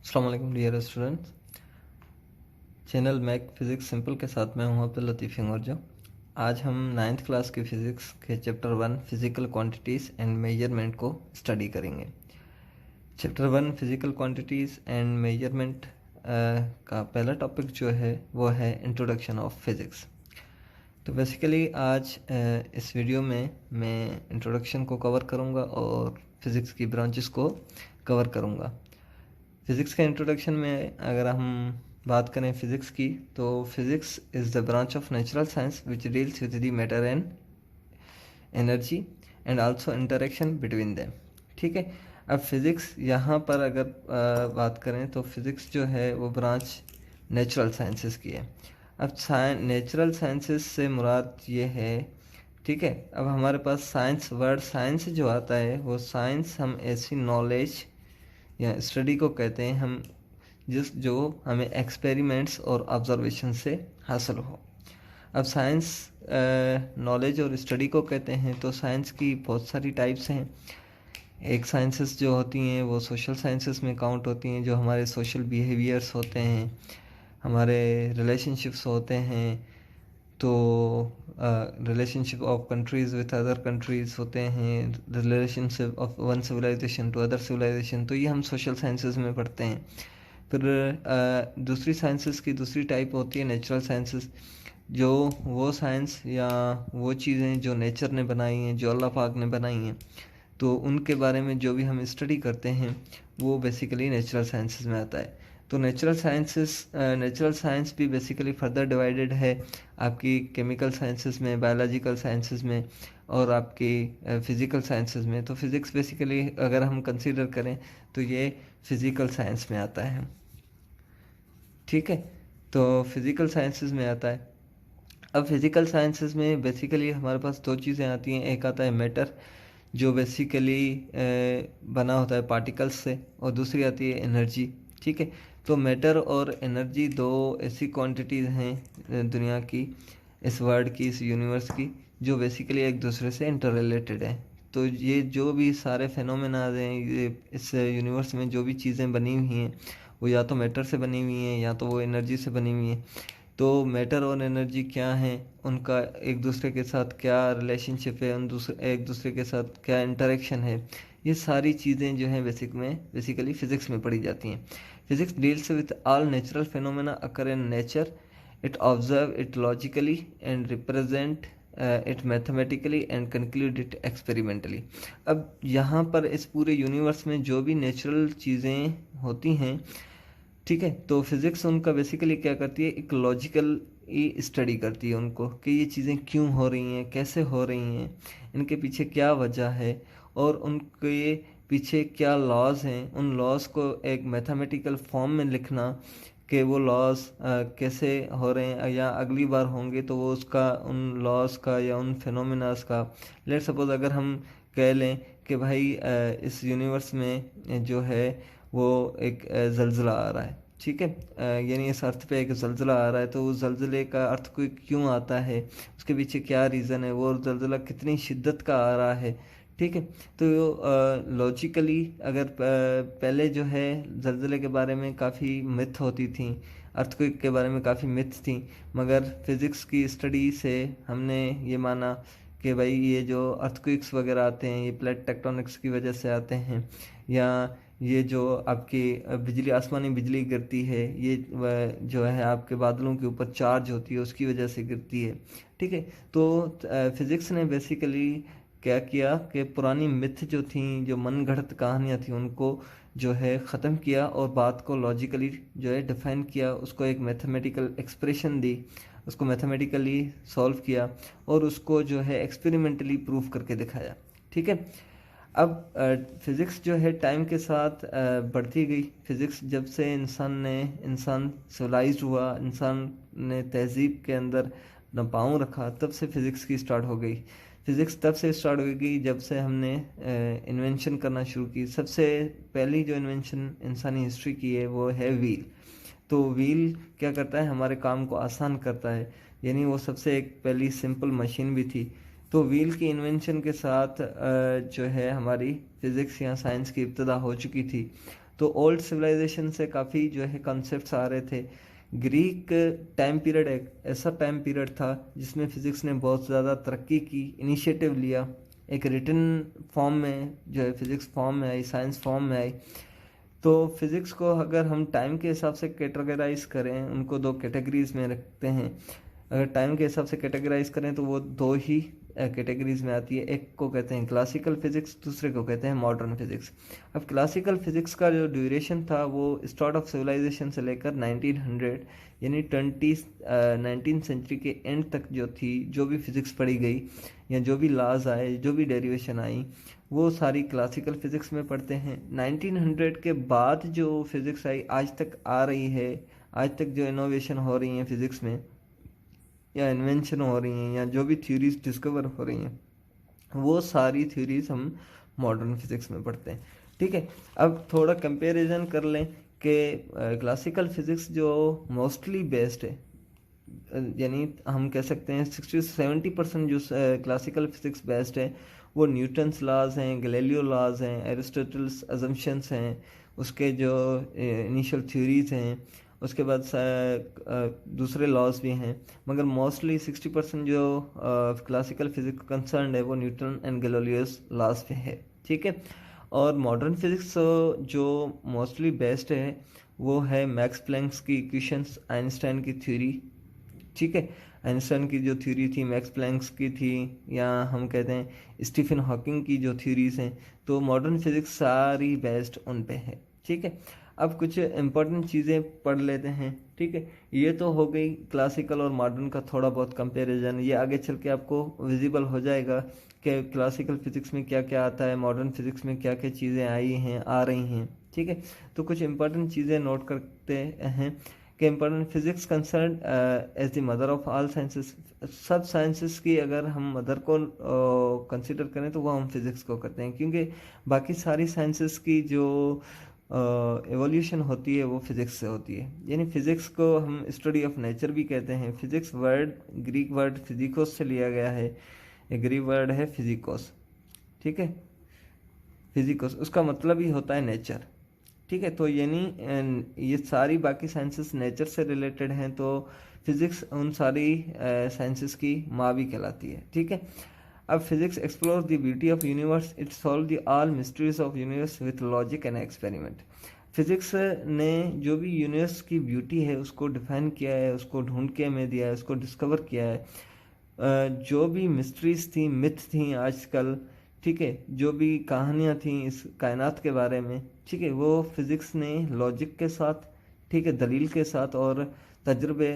अस्सलाम वालेकुम dear students. Channel Mac physics simple के साथ मैं हूं अब्दुल लतीफ़ अंगोरजा। आज हम 9th क्लास की फ़िज़िक्स के chapter 1 physical quantities and measurement को स्टडी करेंगे। Chapter 1 physical quantities and measurement का पहला टॉपिक जो है वो है इंट्रोडक्शन ऑफ फिज़िक्स। तो बेसिकली आज इस वीडियो में मैं इंट्रोडक्शन को कवर करूँगा और फिज़िक्स की ब्रांचेस को कवर करूँगा। फिज़िक्स के इंट्रोडक्शन में अगर हम बात करें फिज़िक्स की, तो physics is the branch of natural science which deals with the matter and energy and also interaction between them. ठीक है, अब फिज़िक्स यहाँ पर अगर बात करें तो फिज़िक्स जो है वो ब्रांच नेचुरल साइंसेस की है। अब नेचुरल साइंसेस से मुराद ये है, ठीक है, अब हमारे पास साइंस, वर्ड साइंस जो आता है वो साइंस हम ऐसी नॉलेज या स्टडी को कहते हैं हम जो हमें एक्सपेरिमेंट्स और ऑब्जर्वेशन से हासिल हो। अब साइंस नॉलेज और स्टडी को कहते हैं, तो साइंस की बहुत सारी टाइप्स हैं। एक साइंसेस जो होती हैं वो सोशल साइंसेस में काउंट होती हैं, जो हमारे सोशल बिहेवियर्स होते हैं, हमारे रिलेशनशिप्स होते हैं, तो relationship of countries with other countries होते हैं, relationship of one civilization to other civilization, तो ये हम सोशल साइंसेस में पढ़ते हैं। फिर दूसरी साइंसेस की दूसरी टाइप होती है नेचुरल साइंसेस, जो वो साइंस या वो चीज़ें जो नेचर ने बनाई हैं, जो अल्लाह पाक ने बनाई हैं, तो उनके बारे में जो भी हम स्टडी करते हैं वो बेसिकली नेचुरल साइंसेस में आता है। तो नेचुरल साइंस भी बेसिकली फर्दर डिवाइडेड है आपकी केमिकल साइंसेस में, बायोलॉजिकल साइंसेस में और आपकी फिज़िकल साइंसेस में। तो फिज़िक्स बेसिकली अगर हम कंसीडर करें तो ये फिज़िकल साइंस में आता है। ठीक है, तो फिज़िकल साइंसेस में आता है। अब फिज़िकल साइंसेस में बेसिकली हमारे पास दो चीज़ें आती हैं। एक आता है मैटर, जो बेसिकली बना होता है पार्टिकल्स से, और दूसरी आती है एनर्जी। ठीक है, तो मैटर और एनर्जी दो ऐसी क्वांटिटीज़ हैं दुनिया की, इस वर्ल्ड की, इस यूनिवर्स की, जो बेसिकली एक दूसरे से इंटर रिलेटेड है। तो ये जो भी सारे फेनोमेना हैं, ये इस यूनिवर्स में जो भी चीज़ें बनी हुई हैं वो या तो मैटर से बनी हुई हैं या तो वो एनर्जी से बनी हुई हैं। तो मैटर और एनर्जी क्या हैं, उनका एक दूसरे के साथ क्या रिलेशनशिप है, एक दूसरे के साथ क्या इंटरेक्शन है, ये सारी चीज़ें जो हैं बेसिकली फ़िज़िक्स में पढ़ी जाती हैं। Physics deals with all natural phenomena occur in nature, it observe it logically and represent it mathematically and conclude it experimentally. अब यहाँ पर इस पूरे यूनिवर्स में जो भी नेचुरल चीज़ें होती हैं, ठीक है, तो फिज़िक्स उनका बेसिकली क्या करती है, एक लॉजिकल स्टडी करती है उनको, कि ये चीज़ें क्यों हो रही हैं, कैसे हो रही हैं, इनके पीछे क्या वजह है और उनके पीछे क्या लॉज हैं। उन लॉज को एक मैथमेटिकल फॉर्म में लिखना कि वो लॉज कैसे हो रहे हैं या अगली बार होंगे, तो वो उसका उन लॉज का या उन फिनोमिनास का, लेट सपोज अगर हम कह लें कि भाई इस यूनिवर्स में जो है वो एक ज़लज़ला आ रहा है, ठीक है, यानी इस अर्थ पे एक ज़लज़ला आ रहा है, तो उस ज़लज़ले का अर्थ को क्यों आता है, उसके पीछे क्या रीज़न है, वो ज़लज़ला कितनी शिद्दत का आ रहा है। ठीक है, तो लॉजिकली अगर पहले जो है ज़लज़ले के बारे में काफ़ी मिथ होती थी, अर्थक्वेक के बारे में काफ़ी मिथ थी, मगर फिज़िक्स की स्टडी से हमने ये माना कि भाई ये जो अर्थक्वेक्स वगैरह आते हैं ये प्लेट टेक्टोनिक्स की वजह से आते हैं, या ये जो आपकी बिजली, आसमानी बिजली गिरती है, ये जो है आपके बादलों के ऊपर चार्ज होती है उसकी वजह से गिरती है। ठीक है, तो फिज़िक्स ने बेसिकली क्या किया कि पुरानी मिथ जो थी, जो मन गढ़ंत कहानियाँ थी, उनको जो है ख़त्म किया और बात को लॉजिकली जो है डिफ़ाइन किया, उसको एक मैथमेटिकल एक्सप्रेशन दी, उसको मैथमेटिकली सॉल्व किया और उसको जो है एक्सपेरिमेंटली प्रूव करके दिखाया। ठीक है, अब फिज़िक्स जो है टाइम के साथ बढ़ती गई। फिज़िक्स जब से इंसान सिविलाइज्ड हुआ, इंसान ने तहज़ीब के अंदर अपना पाँव रखा, तब से फ़िज़िक्स की स्टार्ट हो गई। फ़िज़िक्स तब से स्टार्ट हो गई जब से हमने इन्वेंशन करना शुरू की। सबसे पहली जो इन्वेंशन इंसानी हिस्ट्री की है वो है व्हील। तो व्हील क्या करता है, हमारे काम को आसान करता है, यानी वो सबसे एक पहली सिंपल मशीन भी थी। तो व्हील की इन्वेंशन के साथ जो है हमारी फ़िज़िक्स या साइंस की इब्तिदा हो चुकी थी। तो ओल्ड सिविलाइजेशन से काफ़ी जो है कॉन्सेप्ट्स आ रहे थे। ग्रीक टाइम पीरियड एक ऐसा टाइम पीरियड था जिसमें फिज़िक्स ने बहुत ज़्यादा तरक्की की, इनिशिएटिव लिया, एक रिटन फॉर्म में जो है फिज़िक्स फॉर्म में आई, साइंस फॉर्म में आई। तो फिज़िक्स को अगर हम टाइम के हिसाब से कैटेगराइज करें, उनको दो कैटेगरीज में रखते हैं। अगर टाइम के हिसाब से कैटेगराइज करें तो वो दो ही कैटेगरीज में आती है। एक को कहते हैं क्लासिकल फिज़िक्स, दूसरे को कहते हैं मॉडर्न फिज़िक्स। अब क्लासिकल फिज़िक्स का जो ड्यूरेशन था वो स्टार्ट ऑफ सिविलाइजेशन से लेकर 1900 यानी 19th सेंचुरी के एंड तक जो थी, जो भी फिज़िक्स पढ़ी गई या जो भी लॉज आए, जो भी डेरिवेशन आई, वो सारी क्लासिकल फिज़िक्स में पढ़ते हैं। 1900 के बाद जो फिज़िक्स आई आज तक आ रही है, आज तक जो इनोवेशन हो रही हैं फिज़िक्स में या इन्वेंशन हो रही हैं या जो भी थ्योरीज डिस्कवर हो रही हैं, वो सारी थ्योरीज हम मॉडर्न फिज़िक्स में पढ़ते हैं। ठीक है, अब थोड़ा कंपैरिजन कर लें कि क्लासिकल फिज़िक्स जो मोस्टली बेस्ड है, यानी हम कह सकते हैं 60 से 70% जो क्लासिकल फिज़िक्स बेस्ड है वो न्यूटन्स लॉज हैं, गैलीलियो लॉज हैं, एरिस्टोटल्स अजम्पशंस हैं, उसके जो इनिशियल थ्योरीज हैं, उसके बाद दूसरे लॉज भी हैं, मगर मोस्टली 60% जो क्लासिकल फिज़िक्स कंसर्न है वो न्यूटन एंड गैलीलियोस लॉज पे है। ठीक है, और मॉडर्न फिज़िक्स जो मोस्टली बेस्ड है वो है मैक्स प्लैंक्स की इक्वेशंस, आइंस्टाइन की थ्योरी। ठीक है, आइंस्टाइन की जो थ्योरी थी, मैक्स प्लैंक्स की थी, या हम कहते हैं स्टीफन हॉकिंग की जो थ्योरीज हैं, तो मॉडर्न फिज़िक्स सारी बेस्ड उन पे है। ठीक है, अब कुछ इम्पोर्टेंट चीज़ें पढ़ लेते हैं। ठीक है, ये तो हो गई क्लासिकल और मॉडर्न का थोड़ा बहुत कंपैरिजन। ये आगे चल के आपको विजिबल हो जाएगा कि क्लासिकल फिज़िक्स में क्या क्या आता है, मॉडर्न फिज़िक्स में क्या क्या चीज़ें आई हैं, आ रही हैं। ठीक है, तो कुछ इम्पोर्टेंट चीज़ें नोट करते हैं कि important physics concern as the mother of all sciences. सब साइंसेस की अगर हम मदर को कंसिडर करें तो वो हम फिज़िक्स को करते हैं, क्योंकि बाकी सारी साइंसेस की जो एवोल्यूशन होती है वो फिज़िक्स से होती है। यानी फ़िज़िक्स को हम स्टडी ऑफ नेचर भी कहते हैं। फिज़िक्स वर्ड ग्रीक वर्ड फिजिकोस से लिया गया है, ये ग्रीक वर्ड है फिजिकोस। ठीक है, फिजिकोस उसका मतलब ही होता है नेचर। ठीक है, तो यानी ये सारी बाकी साइंसेस नेचर से रिलेटेड हैं, तो फिज़िक्स उन सारी साइंसेस की माँ भी कहलाती है। ठीक है, अब physics explore the beauty of universe, it solve the all mysteries of universe with logic and experiment. Physics ने जो भी यूनिवर्स की ब्यूटी है उसको डिफाइन किया है, उसको ढूंढ के हमें दिया है, उसको डिस्कवर किया है। जो भी मिस्ट्रीज थी, मिथ थी आजकल, ठीक है, जो भी कहानियाँ थी इस कायनात के बारे में, ठीक है, वो फिज़िक्स ने लॉजिक के साथ, ठीक है, दलील के साथ और तजुर्बे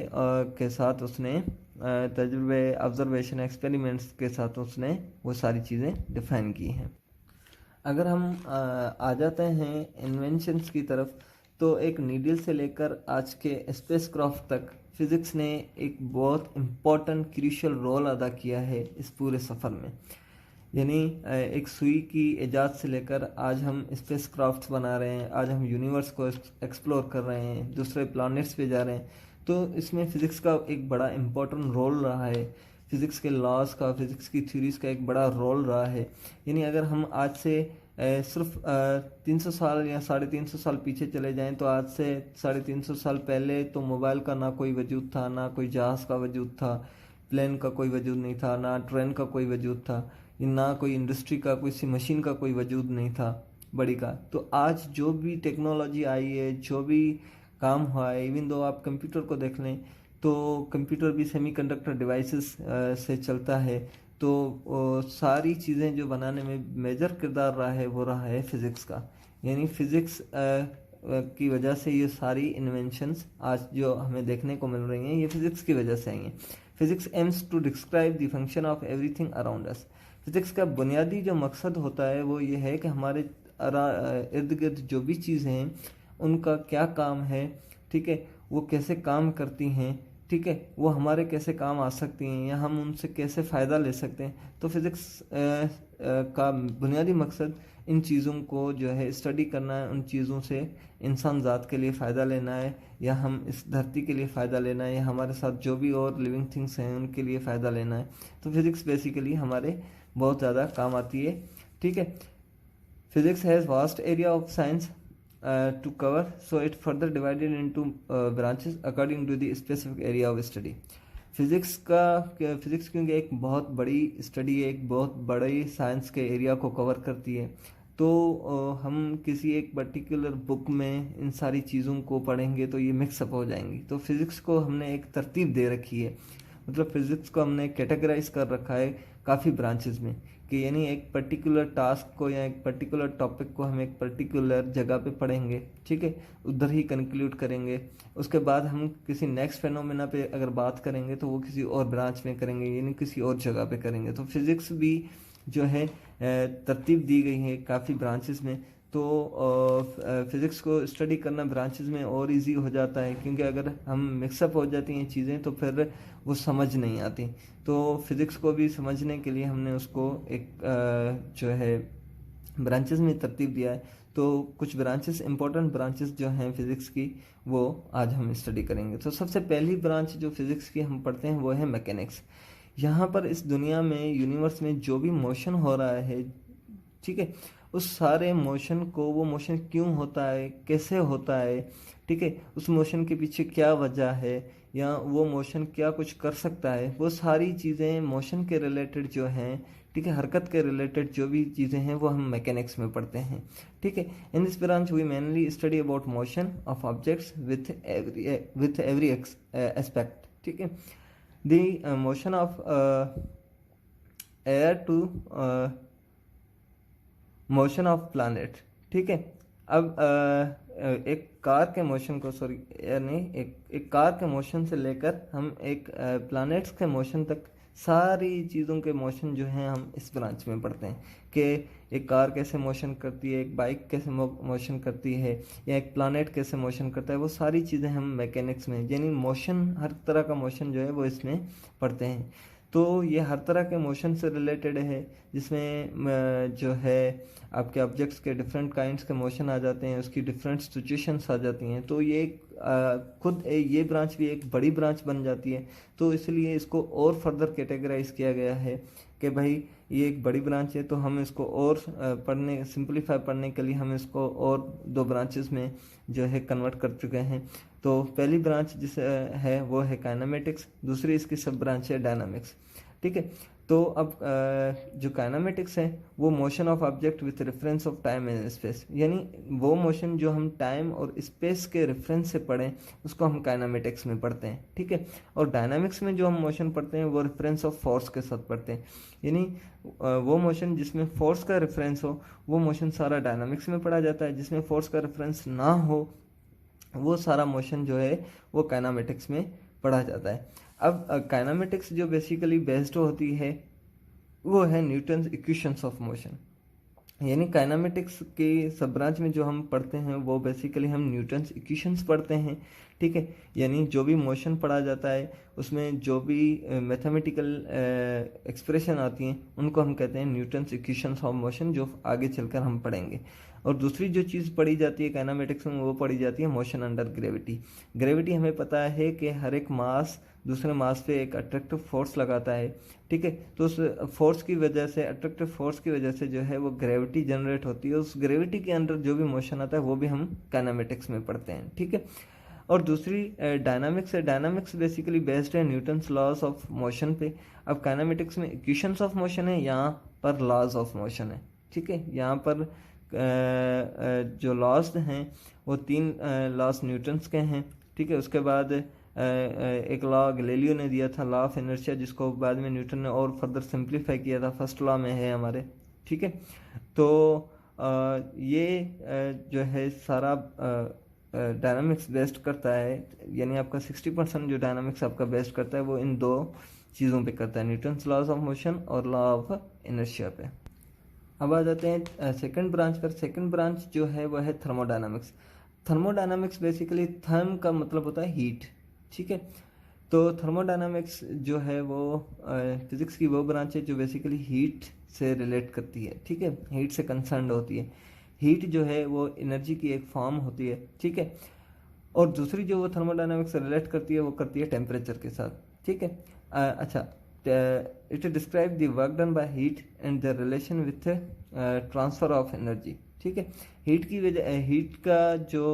के साथ उसने तजुर्बे, ऑब्जर्वेशन, एक्सपेरिमेंट्स के साथ उसने वो सारी चीज़ें डिफाइन की हैं। अगर हम आ जाते हैं इन्वेंशंस की तरफ, तो एक नीडल से लेकर आज के स्पेसक्राफ्ट तक फिज़िक्स ने एक बहुत इम्पॉर्टेंट क्रूशियल रोल अदा किया है इस पूरे सफ़र में। यानी एक सुई की इजाद से लेकर आज हम स्पेस क्राफ्ट्स बना रहे हैं, आज हम यूनिवर्स को एक्सप्लोर कर रहे हैं, दूसरे प्लैनेट्स पे जा रहे हैं, तो इसमें फ़िज़िक्स का एक बड़ा इम्पोर्टेंट रोल रहा है। फ़िज़िक्स के लॉज का, फ़िज़िक्स की थ्योरीज का एक बड़ा रोल रहा है। यानी अगर हम आज से सिर्फ 300 साल या 350 साल पीछे चले जाएं, तो आज से 350 साल पहले तो मोबाइल का ना कोई वजूद था, ना कोई जहाज़ का वजूद था, प्लेन का कोई वजूद नहीं था, ना ट्रेन का कोई वजूद था, ना कोई इंडस्ट्री का, कोई सी मशीन का कोई वजूद नहीं था बड़ी का। तो आज जो भी टेक्नोलॉजी आई है, जो भी काम हुआ है, इवन दो आप कंप्यूटर को देख लें तो कंप्यूटर भी सेमीकंडक्टर डिवाइसेस से चलता है। तो सारी चीज़ें जो बनाने में मेजर किरदार रहा है वो रहा है फिज़िक्स का। यानी फिज़िक्स की वजह से ये सारी इन्वेंशंस आज जो हमें देखने को मिल रही हैं ये फिज़िक्स की वजह से आई हैं। Physics aims to describe the function of everything around us. Physics का बुनियादी जो मकसद होता है वो ये है कि हमारे इर्द गिर्द जो भी चीज़ें हैं उनका क्या काम है, ठीक है, वो कैसे काम करती हैं, ठीक है, वो हमारे कैसे काम आ सकती हैं या हम उनसे कैसे फ़ायदा ले सकते हैं। तो फिज़िक्स का बुनियादी मकसद इन चीज़ों को जो है स्टडी करना है, उन चीज़ों से इंसान ज़ात के लिए फ़ायदा लेना है, या हम इस धरती के लिए फ़ायदा लेना है, या हमारे साथ जो भी और लिविंग थिंग्स हैं उनके लिए फ़ायदा लेना है। तो फिज़िक्स बेसिकली हमारे बहुत ज़्यादा काम आती है। ठीक है, physics has vast area of science to cover, so it further divided into branches according to the specific area of study. Physics क्योंकि एक बहुत बड़ी स्टडी है, एक बहुत बड़ी साइंस के एरिया को कवर करती है, तो हम किसी एक पर्टिकुलर बुक में इन सारी चीज़ों को पढ़ेंगे तो ये मिक्सअप हो जाएंगी। तो फिज़िक्स को हमने एक तरतीब दे रखी है, मतलब फिज़िक्स को हमने कैटेगराइज कर रखा है काफ़ी ब्रांचेस में, कि यानी एक पर्टिकुलर टास्क को या एक पर्टिकुलर टॉपिक को हम एक पर्टिकुलर जगह पे पढ़ेंगे, ठीक है, उधर ही कंक्लूड करेंगे। उसके बाद हम किसी नेक्स्ट फेनोमेना पे अगर बात करेंगे तो वो किसी और ब्रांच में करेंगे, यानी किसी और जगह पे करेंगे। तो फिज़िक्स भी जो है तरतीब दी गई है काफ़ी ब्रांचेस में। तो फिज़िक्स को स्टडी करना ब्रांचेस में और इजी हो जाता है, क्योंकि अगर हम मिक्सअप हो जाती हैं चीज़ें तो फिर वो समझ नहीं आती। तो फिज़िक्स को भी समझने के लिए हमने उसको एक जो है ब्रांचेस में तरतीब दिया है। तो कुछ ब्रांचेस, इंपॉर्टेंट ब्रांचेस जो हैं फिज़िक्स की, वो आज हम स्टडी करेंगे। तो सबसे पहली ब्रांच जो फिज़िक्स की हम पढ़ते हैं वो है मैकेनिक्स। यहाँ पर इस दुनिया में, यूनिवर्स में जो भी मोशन हो रहा है, ठीक है, उस सारे मोशन को, वो मोशन क्यों होता है, कैसे होता है, ठीक है, उस मोशन के पीछे क्या वजह है, या वो मोशन क्या कुछ कर सकता है, वो सारी चीज़ें मोशन के रिलेटेड जो हैं, ठीक है, हरकत के रिलेटेड जो भी चीज़ें हैं वो हम मैकेनिक्स में पढ़ते हैं, ठीक है। In this branch we mainly study about motion of objects with every aspect, ठीक है। The motion of air to motion of planet, ठीक है। अब एक कार के मोशन को, सॉरी यानी एक कार के मोशन से लेकर हम एक प्लैनेट्स के मोशन तक सारी चीज़ों के मोशन जो हैं हम इस ब्रांच में पढ़ते हैं, कि एक कार कैसे मोशन करती है, एक बाइक कैसे मोशन करती है, या एक प्लैनेट कैसे मोशन करता है, वो सारी चीज़ें हम मैकेनिक्स में, यानी मोशन, हर तरह का मोशन जो है वो इसमें पढ़ते हैं। तो ये हर तरह के मोशन से रिलेटेड है, जिसमें जो है आपके ऑब्जेक्ट्स के डिफरेंट काइंड्स के मोशन आ जाते हैं, उसकी डिफरेंट सिचुएशंस आ जाती हैं। तो ये खुद ये ब्रांच भी एक बड़ी ब्रांच बन जाती है। तो इसलिए इसको और फर्दर कैटेगराइज किया गया है कि भाई ये एक बड़ी ब्रांच है, तो हम इसको और सिंपलीफाई पढ़ने के लिए हम इसको और 2 ब्रांचेस में जो है कन्वर्ट कर चुके हैं। तो पहली ब्रांच जिस है वो है काइनेमेटिक्स, दूसरी इसकी सब ब्रांच है डायनामिक्स, ठीक है। तो अब जो काइनेमेटिक्स है वो motion of object with reference of time and space, यानी वो मोशन जो हम टाइम और स्पेस के रेफरेंस से पढ़ें उसको हम काइनेमेटिक्स में पढ़ते हैं, ठीक है। और डायनामिक्स में जो हम मोशन पढ़ते हैं वो रेफरेंस ऑफ फोर्स के साथ पढ़ते हैं, यानी वो मोशन जिसमें फोर्स का रेफरेंस हो वो मोशन सारा डायनामिक्स में पढ़ा जाता है, जिसमें फोर्स का रेफरेंस ना हो वो सारा मोशन जो है वो काइनेमेटिक्स में पढ़ा जाता है। अब काइनेमेटिक्स जो बेसिकली बेस्ड होती है वो है न्यूटन्स इक्वेशंस ऑफ मोशन, यानी काइनेमेटिक्स के सब ब्रांच में जो हम पढ़ते हैं वो बेसिकली हम न्यूटन्स इक्वेशंस पढ़ते हैं, ठीक है। यानी जो भी मोशन पढ़ा जाता है उसमें जो भी मैथमेटिकल एक्सप्रेशन आती हैं उनको हम कहते हैं न्यूटन्स इक्वेशंस ऑफ मोशन, जो आगे चलकर हम पढ़ेंगे। और दूसरी जो चीज़ पढ़ी जाती है काइनेमेटिक्स में वो पढ़ी जाती है मोशन अंडर ग्रेविटी। ग्रेविटी हमें पता है कि हर एक मास दूसरे मास पे एक अट्रैक्टिव फोर्स लगाता है, ठीक है। तो उस फोर्स की वजह से, अट्रैक्टिव फोर्स की वजह से जो है वो ग्रेविटी जनरेट होती है। उस ग्रेविटी के अंदर जो भी मोशन आता है वो भी हम काइनेमेटिक्स में पढ़ते हैं, ठीक है। और दूसरी डायनामिक्स है। डायनामिक्स बेसिकली बेस्ड है न्यूटन्स लॉज ऑफ मोशन पे। अब काइनेमेटिक्स में इक्वेशंस ऑफ मोशन है, यहाँ पर लॉज ऑफ मोशन है, ठीक है। यहाँ पर जो लॉज हैं वो 3 लॉज न्यूटन्स के हैं, ठीक है। उसके बाद एक लॉ गैलीलियो ने दिया था, लॉ ऑफ इनर्शिया, जिसको बाद में न्यूटन ने और फर्दर सिंप्लीफाई किया था, फर्स्ट लॉ में है हमारे, ठीक है। तो ये जो है सारा डायनामिक्स बेस्ड करता है, यानी आपका 60% जो डायनामिक्स आपका बेस्ड करता है वो इन 2 चीज़ों पे करता है, न्यूटन्स लॉज ऑफ मोशन और लॉ ऑफ इनर्शिया पे। अब आ जाते हैं सेकंड ब्रांच पर। सेकंड ब्रांच जो है वो है थर्मोडायनामिक्स। थर्मोडायनामिक्स बेसिकली थर्म का मतलब होता है हीट, ठीक है। तो थर्मोडायनामिक्स जो है वो फिजिक्स की वो ब्रांच है जो बेसिकली हीट से रिलेट करती है, ठीक है, हीट से कंसर्न होती है। हीट जो है वो एनर्जी की एक फॉर्म होती है, ठीक है। और दूसरी जो वो थर्मोडायनामिक्स से रिलेट करती है वो करती है टेम्परेचर के साथ, ठीक है। अच्छा, it describe the work done by heat and the relation with transfer of energy, ठीक है। हीट का जो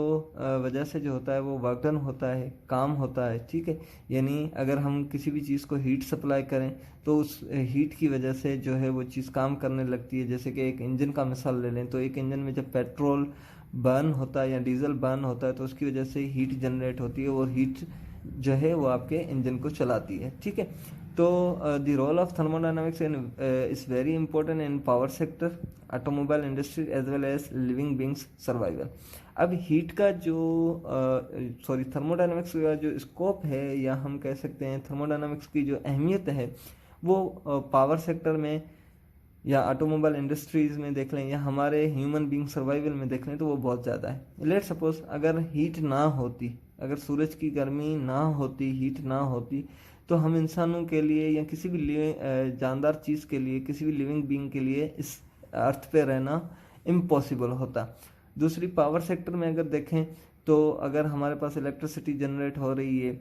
वजह से जो होता है वो वर्क डन होता है, काम होता है, ठीक है। यानी अगर हम किसी भी चीज़ को हीट सप्लाई करें तो उस हीट की वजह से जो है वो चीज़ काम करने लगती है। जैसे कि एक इंजन का मिसाल ले लें, तो एक इंजन में जब पेट्रोल बर्न होता है या डीजल बर्न होता है तो उसकी वजह से हीट जनरेट होती है और हीट जो है वो आपके इंजन को चलाती है, ठीक है। तो the role of thermodynamics is very important in power sector, automobile industry as well as living beings survival. अब हीट का जो थर्मोडायनामिक्स का जो स्कोप है, या हम कह सकते हैं थर्मोडायनामिक्स की जो अहमियत है, वो पावर सेक्टर में या ऑटोमोबाइल इंडस्ट्रीज़ में देख लें या हमारे ह्यूमन बींग सर्वाइवल में देख लें तो वो बहुत ज़्यादा है। लेट सपोज अगर हीट ना होती, अगर सूरज की गर्मी ना होती, हीट ना होती, तो हम इंसानों के लिए या किसी भी जानदार चीज़ के लिए, किसी भी लिविंग बींग के लिए इस अर्थ पे रहना इम्पॉसिबल होता। दूसरी, पावर सेक्टर में अगर देखें तो अगर हमारे पास इलेक्ट्रिसिटी जनरेट हो रही है,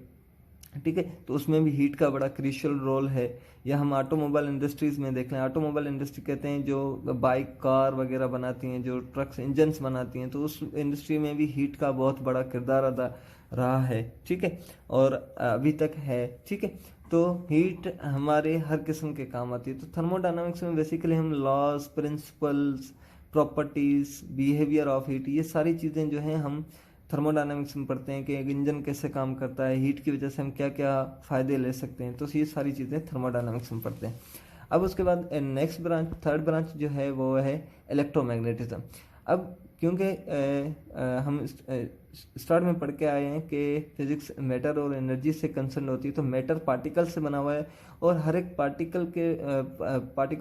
ठीक है, तो उसमें भी हीट का बड़ा क्रिशियल रोल है। या हम ऑटोमोबाइल इंडस्ट्रीज़ में देख लें, ऑटोमोबाइल इंडस्ट्री कहते हैं जो बाइक, कार वगैरह बनाती हैं, जो ट्रक्स, इंजन्स बनाती हैं, तो उस इंडस्ट्री में भी हीट का बहुत बड़ा किरदार अदा रहा है, ठीक है, और अभी तक है, ठीक है। तो हीट हमारे हर किस्म के काम आती है। तो थर्मोडायनामिक्स में बेसिकली हम laws, principles, properties, behaviour of heat, ये सारी चीज़ें जो हैं हम थर्मोडायनामिक्स में पढ़ते हैं कि एक इंजन कैसे काम करता है, हीट की वजह से हम क्या क्या फ़ायदे ले सकते हैं। तो ये सारी चीज़ें थर्मोडायनामिक्स में पढ़ते हैं। अब उसके बाद नेक्स्ट ब्रांच, थर्ड ब्रांच जो है वो है इलेक्ट्रोमैग्नेटिज्म। अब क्योंकि हम स्टार्ट में पढ़ के आए हैं कि फिजिक्स मैटर और एनर्जी से कंसर्न होती है, तो मैटर पार्टिकल से बना हुआ है और हर एक पार्टिकल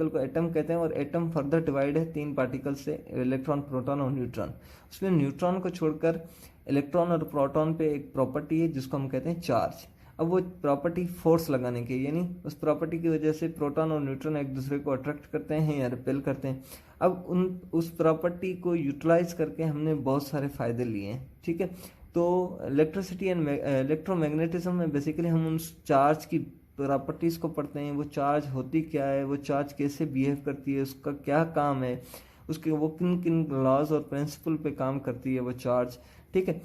को एटम कहते हैं, और एटम फर्दर डिवाइड है 3 पार्टिकल से, इलेक्ट्रॉन, प्रोटॉन और न्यूट्रॉन। उसमें न्यूट्रॉन को छोड़कर इलेक्ट्रॉन और प्रोटॉन पे एक प्रॉपर्टी है जिसको हम कहते हैं चार्ज। अब वो प्रॉपर्टी फोर्स लगाने की, यानी उस प्रॉपर्टी की वजह से प्रोटॉन और न्यूट्रॉन एक दूसरे को अट्रैक्ट करते हैं या रिपेल करते हैं। अब उस प्रॉपर्टी को यूटिलाइज करके हमने बहुत सारे फ़ायदे लिए हैं, ठीक है। तो इलेक्ट्रिसिटी एंड इलेक्ट्रोमैग्नेटिज्म में बेसिकली हम उन चार्ज की प्रॉपर्टीज़ को पढ़ते हैं। वो चार्ज होती क्या है, वो चार्ज कैसे बिहेव करती है, उसका क्या काम है, उसके वो किन किन लॉज और प्रिंसिपल पे काम करती है वो चार्ज, ठीक है।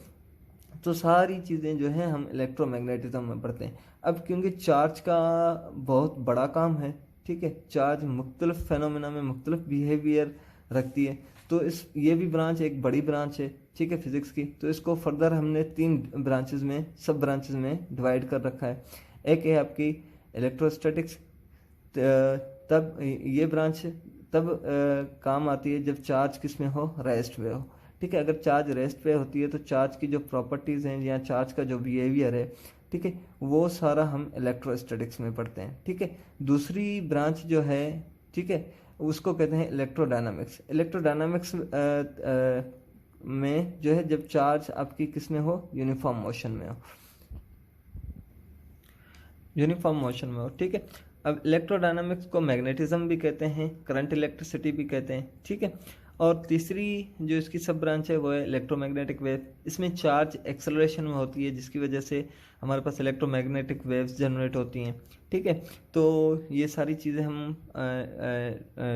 तो सारी चीज़ें जो हैं हम इलेक्ट्रोमैग्नेटिज्म में पढ़ते हैं। अब क्योंकि चार्ज का बहुत बड़ा काम है, ठीक है, चार्ज मुख्तलिफ फेनोमेना में मुख्तलिफ बिहेवियर रखती है, तो ये भी ब्रांच एक बड़ी ब्रांच है, ठीक है, फिजिक्स की। तो इसको फर्दर हमने 3 ब्रांचेज में, सब ब्रांचेज में डिवाइड कर रखा है। एक है आपकी इलेक्ट्रोस्टैटिक्स, तब ये ब्रांच तब काम आती है जब चार्ज किस में हो, रेस्ट में हो, ठीक है। अगर चार्ज रेस्ट पे होती है तो चार्ज की जो प्रॉपर्टीज़ हैं या चार्ज का जो बिहेवियर है, ठीक है, वो सारा हम इलेक्ट्रोस्टैटिक्स में पढ़ते हैं, ठीक है। दूसरी ब्रांच जो है, ठीक है, उसको कहते हैं इलेक्ट्रोडायनामिक्स। इलेक्ट्रोडायनामिक्स में जो है जब चार्ज आपकी किस में हो, यूनिफॉर्म मोशन में हो, यूनिफॉर्म मोशन में हो, ठीक है। अब इलेक्ट्रोडायनामिक्स को मैग्नेटिज्म भी कहते हैं, करंट इलेक्ट्रिसिटी भी कहते हैं, ठीक है। और तीसरी जो इसकी सब ब्रांच है वो है इलेक्ट्रोमैग्नेटिक वेव। इसमें चार्ज एक्सेलरेशन में होती है जिसकी वजह से हमारे पास इलेक्ट्रोमैग्नेटिक वेव्स जनरेट होती हैं, ठीक है। तो ये सारी चीज़ें हम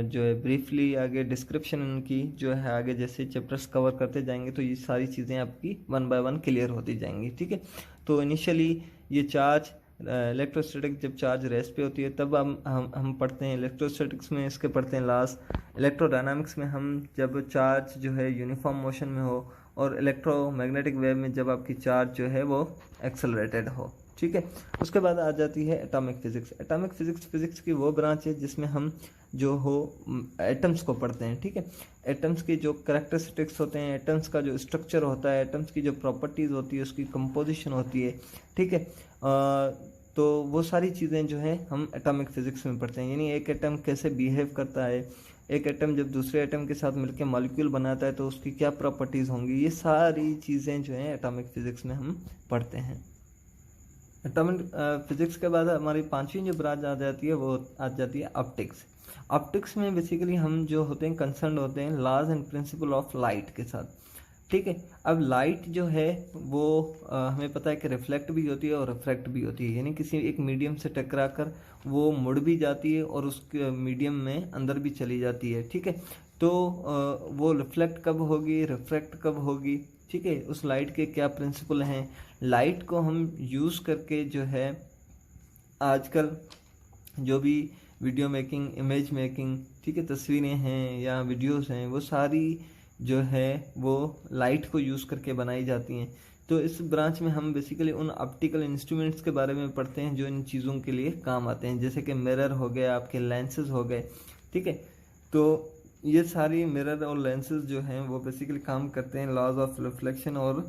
जो है ब्रीफली आगे डिस्क्रिप्शन इनकी जो है आगे जैसे चैप्टर्स कवर करते जाएंगे तो ये सारी चीज़ें आपकी 1 बाय 1 क्लियर होती जाएंगी, ठीक है। तो इनिशियली ये चार्ज इलेक्ट्रोस्टैटिक, जब चार्ज रेस्ट पे होती है तब हम पढ़ते हैं इलेक्ट्रोस्टैटिक्स में इसके पढ़ते हैं लास्ट। इलेक्ट्रोडायनामिक्स में हम जब चार्ज जो है यूनिफॉर्म मोशन में हो, और इलेक्ट्रोमैग्नेटिक वेव में जब आपकी चार्ज जो है वो एक्सेलरेटेड हो, ठीक है। उसके बाद आ जाती है एटॉमिक फिजिक्स। एटॉमिक फिजिक्स की वो ब्रांच है जिसमें हम जो हो एटम्स को पढ़ते हैं, ठीक है। एटम्स की जो कैरेक्टरिस्टिक्स होते हैं, एटम्स का जो स्ट्रक्चर होता है, एटम्स की जो प्रॉपर्टीज़ होती है, उसकी कंपोजिशन होती है, ठीक है। तो वो सारी चीज़ें जो हैं हम एटॉमिक फिजिक्स में पढ़ते हैं। यानी एक एटम कैसे बिहेव करता है, एक एटम जब दूसरे एटम के साथ मिलकर मॉलिक्यूल बनाता है तो उसकी क्या प्रॉपर्टीज़ होंगी, ये सारी चीज़ें जो हैं एटॉमिक फिजिक्स में हम पढ़ते हैं। एटॉमिक फिजिक्स के बाद हमारी 5वीं जो ब्रांच आ जाती है वो आ जाती है ऑप्टिक्स। ऑप्टिक्स में बेसिकली हम जो होते हैं कंसर्न होते हैं laws and principle of light के साथ, ठीक है। अब लाइट जो है वो हमें पता है कि रिफ्लेक्ट भी होती है और रिफ्रैक्ट भी होती है, यानी किसी एक मीडियम से टकरा कर वो मुड़ भी जाती है और उस मीडियम में अंदर भी चली जाती है, ठीक है। तो वो रिफ्लेक्ट कब होगी, रिफ्रैक्ट कब होगी, ठीक है, उस लाइट के क्या प्रिंसिपल हैं। लाइट को हम यूज़ करके जो है आजकल जो भी वीडियो मेकिंग, इमेज मेकिंग, ठीक है, तस्वीरें हैं या वीडियोस हैं, वो सारी जो है वो लाइट को यूज़ करके बनाई जाती हैं। तो इस ब्रांच में हम बेसिकली उन ऑप्टिकल इंस्ट्रूमेंट्स के बारे में पढ़ते हैं जो इन चीज़ों के लिए काम आते हैं, जैसे कि मिरर हो गए, आपके लेंसेज हो गए, ठीक है। तो ये सारी मिरर और लेंसेज जो हैं वो बेसिकली काम करते हैं लॉज ऑफ रिफ्लेक्शन और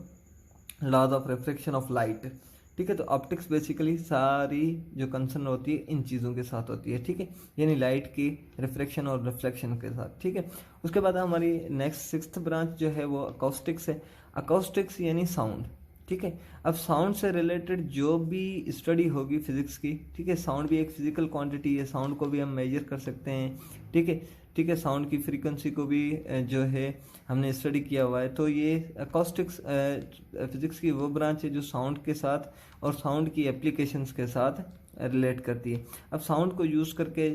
laws of refraction of light, ठीक है। तो ऑप्टिक्स बेसिकली सारी जो कंसर्न होती है इन चीज़ों के साथ होती है, ठीक है, यानी लाइट की रिफ्रैक्शन और रिफ्लेक्शन के साथ, ठीक है। उसके बाद हमारी नेक्स्ट सिक्स्थ ब्रांच जो है वो अकॉस्टिक्स है। अकॉस्टिक्स यानी साउंड, ठीक है। अब साउंड से रिलेटेड जो भी स्टडी होगी फिजिक्स की, ठीक है, साउंड भी एक फिजिकल क्वांटिटी है, साउंड को भी हम मेजर कर सकते हैं, ठीक है, ठीक है, साउंड की फ्रीक्वेंसी को भी जो है हमने स्टडी किया हुआ है। तो ये अकॉस्टिक्स फिजिक्स की वो ब्रांच है जो साउंड के साथ और साउंड की एप्लीकेशंस के साथ रिलेट करती है। अब साउंड को यूज़ करके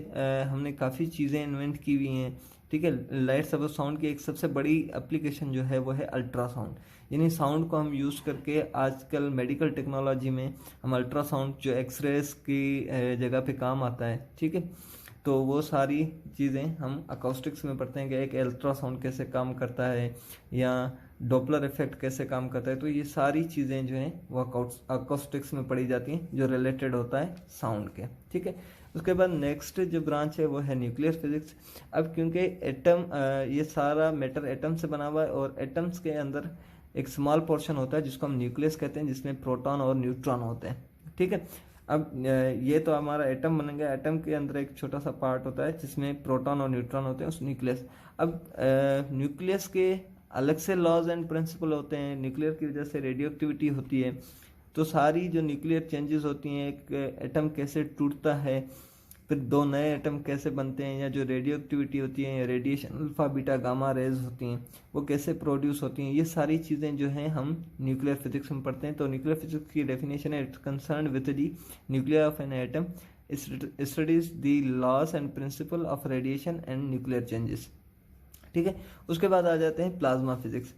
हमने काफ़ी चीज़ें इन्वेंट की हुई हैं, ठीक है। लाइट सब साउंड की एक सबसे बड़ी एप्लीकेशन जो है वो है अल्ट्रासाउंड, यानी साउंड को हम यूज़ करके आजकल मेडिकल टेक्नोलॉजी में हम अल्ट्रासाउंड जो एक्सरेज की जगह पे काम आता है, ठीक है। तो वो सारी चीज़ें हम अकॉस्टिक्स में पढ़ते हैं कि एक अल्ट्रासाउंड कैसे काम करता है या डॉपलर इफेक्ट कैसे काम करता है। तो ये सारी चीज़ें जो हैं वो अकॉस्टिक्स में पढ़ी जाती हैं जो रिलेटेड होता है साउंड के, ठीक है। उसके बाद नेक्स्ट जो ब्रांच है वो है न्यूक्लियर फिजिक्स। अब क्योंकि एटम ये सारा मैटर एटम से बना हुआ है और एटम्स के अंदर एक स्मॉल पोर्शन होता है जिसको हम न्यूक्लियस कहते हैं, जिसमें प्रोटॉन और न्यूट्रॉन होते हैं, ठीक है। अब ये तो हमारा एटम बन गया, एटम के अंदर एक छोटा सा पार्ट होता है जिसमें प्रोटॉन और न्यूट्रॉन होते हैं, उस न्यूक्लियस। अब न्यूक्लियस के अलग से लॉज एंड प्रिंसिपल होते हैं, न्यूक्लियर की वजह से रेडियो एक्टिविटी होती है। तो सारी जो न्यूक्लियर चेंजेस होती हैं, एक एटम कैसे टूटता है, फिर दो नए एटम कैसे बनते हैं, या जो रेडियो एक्टिविटी होती है या radiation alpha beta gamma rays होती हैं वो कैसे प्रोड्यूस होती हैं, ये सारी चीज़ें जो हैं हम न्यूक्लियर फिजिक्स में पढ़ते हैं। तो न्यूक्लियर फिजिक्स की डेफिनेशन है, it's concern with the nuclear of an atom, studies the loss and principle of radiation and nuclear changes, ठीक है। उसके बाद आ जाते हैं प्लाज्मा फिजिक्स।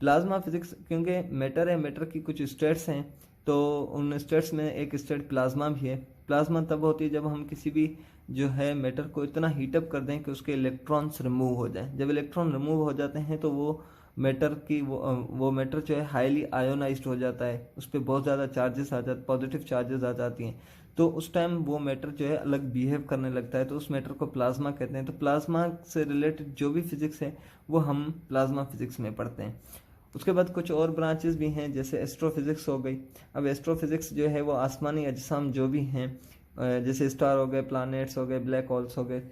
प्लाज्मा फिजिक्स क्योंकि मैटर है, मैटर की कुछ स्टेट्स हैं, तो उन स्टेट्स में एक स्टेट प्लाज्मा भी है। प्लाज्मा तब होती है जब हम किसी भी जो है मैटर को इतना हीटअप कर दें कि उसके इलेक्ट्रॉन्स रिमूव हो जाए। जब इलेक्ट्रॉन रिमूव हो जाते हैं तो वो मैटर की वो मैटर जो है हाईली आयोनाइज्ड हो जाता है, उस पर बहुत ज़्यादा चार्जेस आ जाते, पॉजिटिव चार्जेस आ जाती हैं। तो उस टाइम वो मैटर जो है अलग बिहेव करने लगता है, तो उस मैटर को प्लाज्मा कहते हैं। तो प्लाज्मा से रिलेटेड जो भी फिजिक्स है वो हम प्लाज्मा फिजिक्स में पढ़ते हैं। उसके बाद कुछ और ब्रांचेस भी हैं, जैसे एस्ट्रोफिजिक्स हो गई। अब एस्ट्रोफिजिक्स जो है वो आसमानी अजसाम जो भी हैं, जैसे स्टार हो गए, प्लैनेट्स हो गए, ब्लैक होल्स हो गए,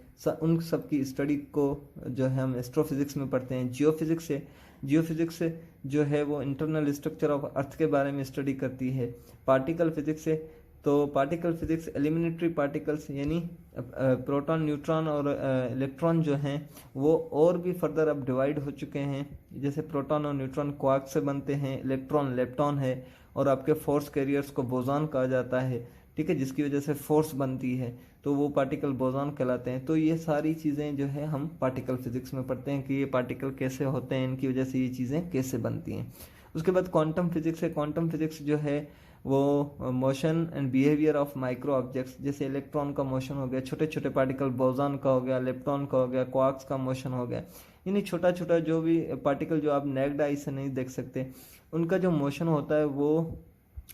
उन सब की स्टडी को जो है हम एस्ट्रोफिजिक्स में पढ़ते हैं। जियोफिजिक्स है, जियोफिजिक्स जो है वो इंटरनल स्ट्रक्चर ऑफ अर्थ के बारे में स्टडी करती है। पार्टिकल फिजिक्स है, तो पार्टिकल फिजिक्स एलिमिनेटरी पार्टिकल्स यानी प्रोटॉन, न्यूट्रॉन और इलेक्ट्रॉन जो हैं वो और भी फर्दर अब डिवाइड हो चुके हैं। जैसे प्रोटॉन और न्यूट्रॉन क्वार्क से बनते हैं, इलेक्ट्रॉन लेप्टॉन है, और आपके फोर्स कैरियर्स को बोज़ॉन कहा जाता है, ठीक है, जिसकी वजह से फोर्स बनती है, तो वो पार्टिकल बोज़ॉन कहलाते हैं। तो ये सारी चीज़ें जो है हम पार्टिकल फिजिक्स में पढ़ते हैं कि ये पार्टिकल कैसे होते हैं, इनकी वजह से ये चीज़ें कैसे बनती हैं। उसके बाद क्वांटम फिजिक्स है। क्वांटम फिजिक्स जो है वो motion and behaviour of micro objects, जैसे इलेक्ट्रॉन का मोशन हो गया, छोटे छोटे पार्टिकल बोज़ॉन का हो गया, लेप्टॉन का हो गया, क्वार्क्स का मोशन हो गया, यानी छोटा छोटा जो भी पार्टिकल जो आप नेक्ड आई से नहीं देख सकते, उनका जो मोशन होता है वो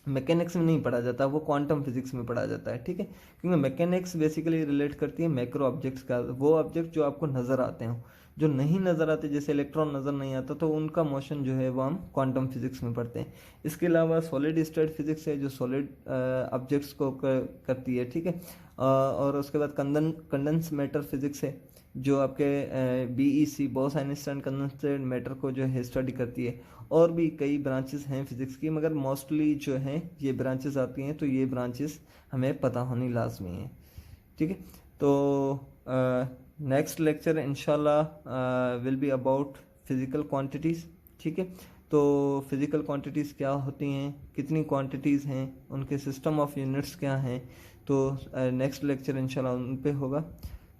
मैकेनिक्स में नहीं पढ़ा जाता, वो क्वांटम फिजिक्स में पढ़ा जाता है, ठीक है। क्योंकि मैकेनिक्स बेसिकली रिलेट करती है मैक्रो ऑब्जेक्ट्स का, वो ऑब्जेक्ट जो आपको नज़र आते हो, जो नहीं नज़र आते, जैसे इलेक्ट्रॉन नज़र नहीं आता, तो उनका मोशन जो है वो हम क्वांटम फिजिक्स में पढ़ते हैं। इसके अलावा सॉलिड स्टेट फिजिक्स है जो सॉलिड ऑब्जेक्ट्स को करती है, ठीक है। और उसके बाद कंडेंस मैटर फिजिक्स है जो आपके BEC, boss Einstein condensed matter को जो है स्टडी करती है। और भी कई ब्रांचेस हैं फिजिक्स की, मगर मोस्टली जो हैं ये ब्रांचेस आती हैं, तो ये ब्रांचेस हमें पता होनी लाजमी है, ठीक है। तो नेक्स्ट लेक्चर इंशाल्लाह will be about physical quantities, ठीक है। तो फिज़िकल क्वांटिटीज़ क्या होती हैं, कितनी क्वांटिटीज़ हैं, उनके सिस्टम ऑफ यूनिट्स क्या हैं, तो नेक्स्ट लेक्चर इंशाल्लाह उन पे होगा।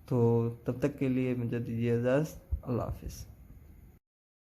तो तब तक के लिए मुझे दीजिए इजाज़त। अल्लाह हाफिज़।